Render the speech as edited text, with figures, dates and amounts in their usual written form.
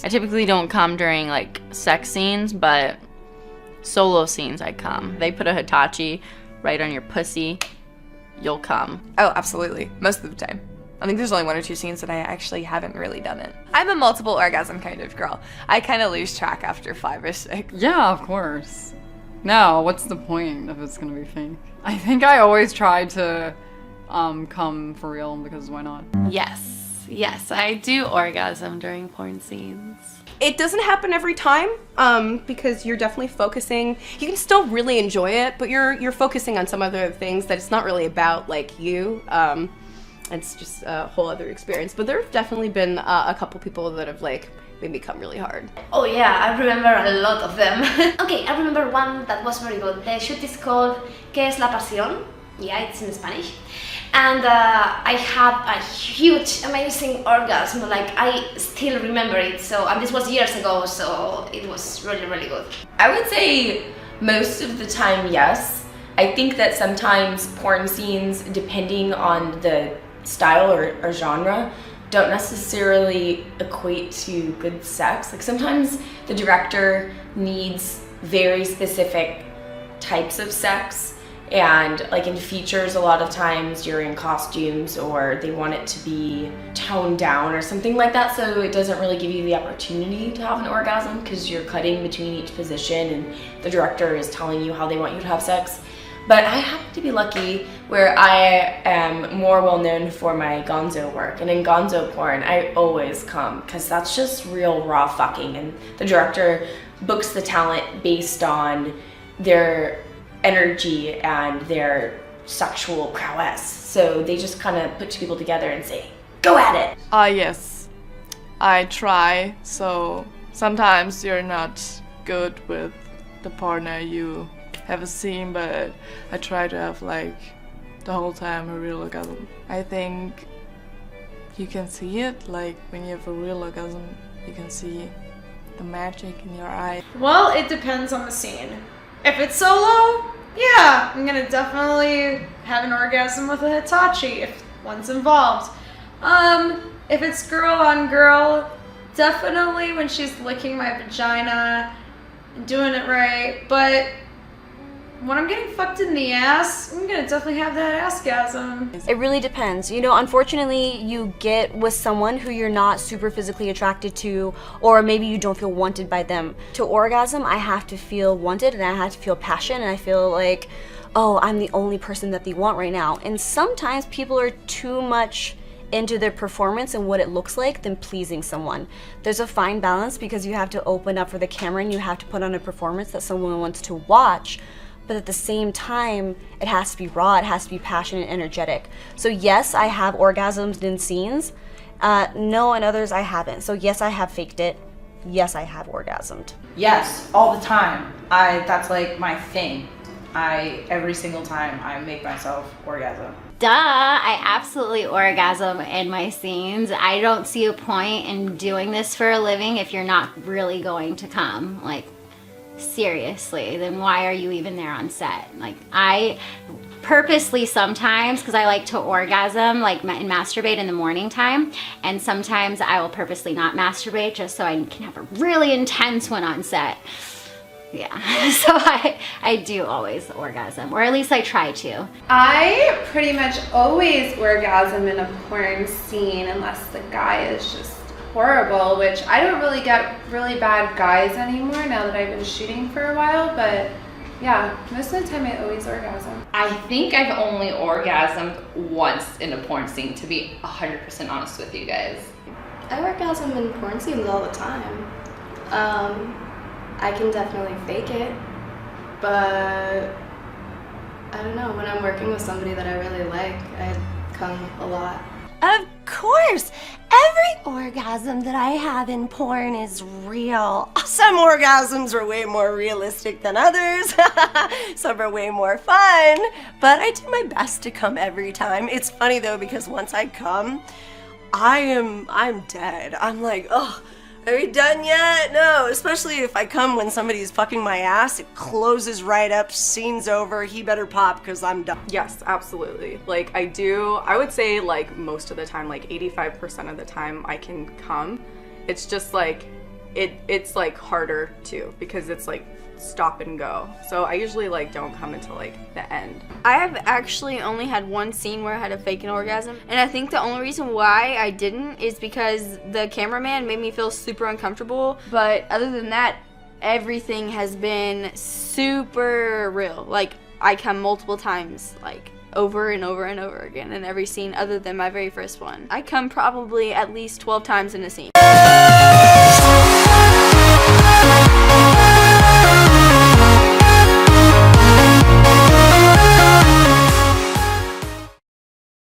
I typically don't come during like sex scenes, but solo scenes I come. They put a Hitachi right on your pussy, you'll come. Oh, absolutely. Most of the time. I think there's only 1 or 2 scenes that I actually haven't really done it. I'm a multiple orgasm kind of girl. I kind of lose track after 5 or 6. Yeah, of course. No, what's the point if it's gonna be fake? I think I always try to come for real because why not? Yes, I do orgasm during porn scenes. It doesn't happen every time because you're definitely focusing. You can still really enjoy it, but you're focusing on some other things that it's not really about like you. It's just a whole other experience. But there have definitely been a couple people that have like made me come really hard. Oh yeah, I remember a lot of them. Okay, I remember one that was very good. The shoot is called ¿Qué es la pasión? Yeah, it's in Spanish. And I had a huge, amazing orgasm. Like, I still remember it. So, and this was years ago, so it was really, really good. I would say most of the time, yes. I think that sometimes porn scenes, depending on the style or genre, don't necessarily equate to good sex. Like sometimes the director needs very specific types of sex, and like in features a lot of times you're in costumes or they want it to be toned down or something like that, so it doesn't really give you the opportunity to have an orgasm because you're cutting between each position and the director is telling you how they want you to have sex. But I happen to be lucky where I am more well known for my gonzo work, and in gonzo porn I always come because that's just real raw fucking, and the director books the talent based on their energy and their sexual prowess. So they just kind of put 2 people together and say, go at it. Yes, I try. So sometimes you're not good with the partner you have a scene, but I try to have like the whole time a real orgasm. I think you can see it, like when you have a real orgasm, you can see the magic in your eye. Well, it depends on the scene. If it's solo, yeah, I'm gonna definitely have an orgasm with a Hitachi if one's involved. If it's girl on girl, definitely when she's licking my vagina and doing it right, but when I'm getting fucked in the ass, I'm gonna definitely have that assgasm. It really depends. You know, unfortunately, you get with someone who you're not super physically attracted to, or maybe you don't feel wanted by them. To orgasm, I have to feel wanted, and I have to feel passion, and I feel like, oh, I'm the only person that they want right now. And sometimes people are too much into their performance and what it looks like than pleasing someone. There's a fine balance because you have to open up for the camera and you have to put on a performance that someone wants to watch. But at the same time, it has to be raw, it has to be passionate and energetic. So yes, I have orgasms in scenes. No, in others I haven't. So yes, I have faked it. Yes, I have orgasmed. Yes, all the time. That's like my thing. Every single time I make myself orgasm. Duh, I absolutely orgasm in my scenes. I don't see a point in doing this for a living if you're not really going to come. Like, seriously, then why are you even there on set? Like, I purposely sometimes, because I like to orgasm like and masturbate in the morning time, and sometimes I will purposely not masturbate just so I can have a really intense one on set. Yeah, so I do always orgasm, or at least I try to. I pretty much always orgasm in a porn scene unless the guy is just horrible, which I don't really get really bad guys anymore now that I've been shooting for a while, but yeah, most of the time I always orgasm. I think I've only orgasmed once in a porn scene, to be 100% honest with you guys. I orgasm in porn scenes all the time. I can definitely fake it, but I don't know, when I'm working with somebody that I really like, I come a lot. Of course! Every orgasm that I have in porn is real. Some orgasms are way more realistic than others. Some are way more fun, but I do my best to come every time. It's funny though, because once I come, I'm dead. I'm like, oh, are we done yet? No, especially if I come when somebody's fucking my ass, it closes right up, scene's over, he better pop because I'm done. Yes, absolutely. Like I would say like most of the time, like 85% of the time I can come. It's just like it's like harder too because it's like stop and go. So I usually like don't come until like the end. I have actually only had one scene where I had to fake an orgasm, and I think the only reason why I didn't is because the cameraman made me feel super uncomfortable. But other than that, everything has been super real. Like, I come multiple times, like over and over and over again in every scene other than my very first one. I come probably at least 12 times in a scene.